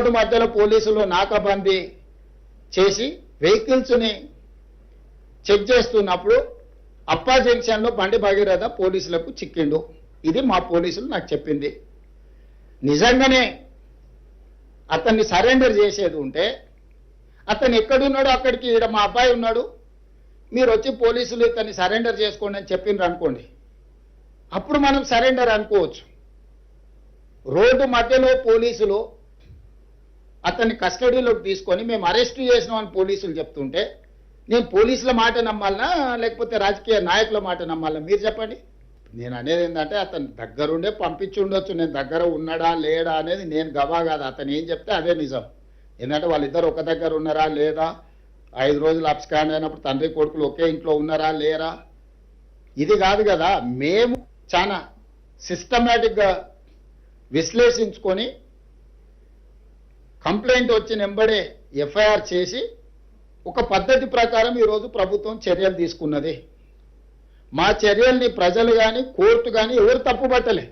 Road మధ్యలో పోలీసులు నాకాబందీ చేసి వెహికల్స్ని చెక్ చేస్తున్నప్పుడు అప్పా జంక్షన్లో బండి భగీరథ పోలీసులకు చిక్కిండు. ఇది మా పోలీసులు నాకు చెప్పింది. నిజంగానే అతన్ని సరెండర్ చేసేది ఉంటే అతను ఎక్కడున్నాడో అక్కడికి ఈడ మా అబ్బాయి ఉన్నాడు, మీరు వచ్చి పోలీసులు ఇతన్ని సరెండర్ చేసుకోండి అని చెప్పిండ్రు అనుకోండి, అప్పుడు మనం సరెండర్ అనుకోవచ్చు. రోడ్డు మధ్యలో పోలీసులు అతన్ని కస్టడీలోకి తీసుకొని మేము అరెస్ట్ చేసినామని పోలీసులు చెప్తుంటే నేను పోలీసుల మాట నమ్మాలనా లేకపోతే రాజకీయ నాయకుల మాట నమ్మాలనా మీరు చెప్పండి. నేను అనేది ఏంటంటే అతను దగ్గరుండే పంపించి ఉండొచ్చు, నేను దగ్గర ఉన్నాడా లేడా అనేది నేను గవా కాదు, అతను ఏం చెప్తే అదే నిజం. ఎందుకంటే వాళ్ళిద్దరు ఒక దగ్గర ఉన్నారా లేదా, 5 రోజులు అబ్స్కాండ్ అయినప్పుడు తండ్రి కొడుకులు ఒకే ఇంట్లో ఉన్నారా లేరా, ఇది కాదు కదా. మేము చాలా సిస్టమేటిక్గా విశ్లేషించుకొని కంప్లైంట్ వచ్చిన వెంబడే ఎఫ్ఐఆర్ చేసి ఒక పద్ధతి ప్రకారం ఈరోజు ప్రభుత్వం చర్యలు తీసుకున్నది. మా చర్యల్ని ప్రజలు కానీ కోర్టు కానీ ఎవరు తప్పుపట్టలే.